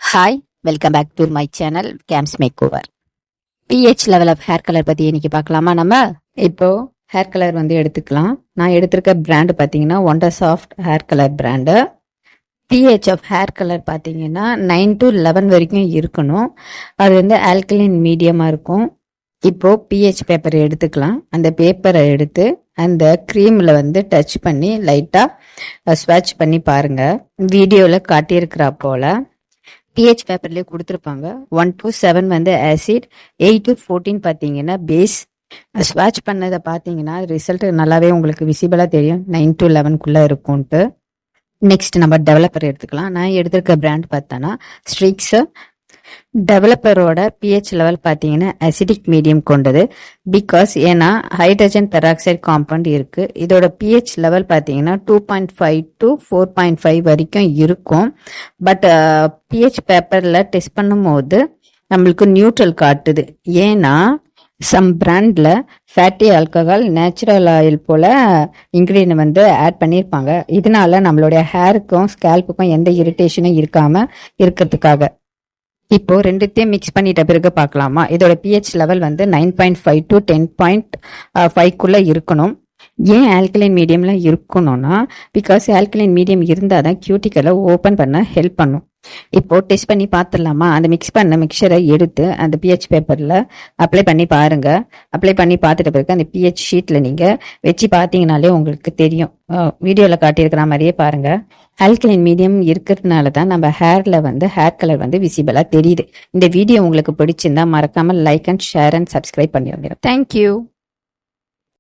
Hi, welcome back to my channel games makeover. PH level of hair colour பற்றி இன்னைக்கு பார்க்கலாமா? நம்ம இப்போ ஹேர் கலர் வந்து எடுத்துக்கலாம். நான் எடுத்திருக்க பிராண்டு பார்த்தீங்கன்னா wonder soft hair colour brand. PH of hair colour பார்த்தீங்கன்னா 9 to 11 வரைக்கும் இருக்கணும். அது வந்து ஆல்கலைன் மீடியமாக இருக்கும். இப்போ பிஹெச் பேப்பர் எடுத்துக்கலாம். அந்த பேப்பரை எடுத்து அந்த க்ரீமில் வந்து டச் பண்ணி லைட்டாக ஸ்வாட்ச் பண்ணி பாருங்க. வீடியோவில் காட்டியிருக்கிறா போல பிஹெச் பேப்பர்லேயே கொடுத்துருப்பாங்க. 1 to 7 வந்து ஆசிட், 8 to 14 பார்த்தீங்கன்னா பேஸ். ஸ்வாட்ச் பண்ணதை பார்த்தீங்கன்னா ரிசல்ட் நல்லாவே உங்களுக்கு விசிபிளாக தெரியும். 9 to 11 இருக்கும்ன்ட்டு. நெக்ஸ்ட் நம்ம டெவலப்பர் எடுத்துக்கலாம். நான் எடுத்திருக்க பிராண்ட் பார்த்தோன்னா ஸ்ட்ரிக்ஸ். டெவலப்பரோட பிஹெச் லெவல் பார்த்தீங்கன்னா அசிடிக் மீடியம் கொண்டது. பிகாஸ் ஏன்னா ஹைட்ரஜன் பெராக்சைடு காம்பவுண்ட் இருக்கு. இதோட பிஹெச் லெவல் பார்த்தீங்கன்னா 2.5 to 4.5 வரைக்கும் இருக்கும். பட் பிஹெச் பேப்பர்ல டெஸ்ட் பண்ணும்போது நம்மளுக்கு நியூட்ரல் காட்டுது. ஏன்னா சம் பிராண்ட்ல ஃபேட்டி ஆல்கஹால், நேச்சுரல் ஆயில் போல இன்கிரீடியன்ட் வந்து ஆட் பண்ணியிருப்பாங்க. இதனால நம்மளுடைய ஹேருக்கும் ஸ்கேல்புக்கும் எந்த இரிட்டேஷனும் இருக்காம இருக்கிறதுக்காக. இப்போ ரெண்டுத்தையும் மிக்ஸ் பண்ணிட்ட பிறகு பார்க்கலாமா? இதோட பிஹெச் லெவல் வந்து 9.5 to 10.5 இருக்கணும். ஏன் ஆல்கலைன் மீடியம்ல இருக்கணும்னா பிகாஸ் ஆல்கலைன் மீடியம் இருந்தால் தான் கியூட்டிக்கலை ஓப்பன் பண்ண ஹெல்ப் பண்ணும். இப்போ டெஸ்ட் பண்ணி பார்த்துடலாமா? அந்த மிக்ஸ் பண்ண மிக்சரை எடுத்து அந்த பிஹெச் பேப்பரில் அப்ளை பண்ணி பாருங்க. அப்ளை பண்ணி பார்த்துட்ட பிறகு அந்த பிஹெச் ஷீட்டில் நீங்கள் வச்சு பார்த்தீங்கனாலே உங்களுக்கு தெரியும். வீடியோவில் காட்டியிருக்கிற மாதிரியே பாருங்க. ஆல்கலைன் மீடியம் இருக்கிறதுனால தான் நம்ம ஹேர்ல வந்து ஹேர் கலர் வந்து விசிபிளாக தெரியுது. இந்த வீடியோ உங்களுக்கு பிடிச்சிருந்தா மறக்காம like and share and subscribe பண்ணிடுங்க. தேங்க்யூ.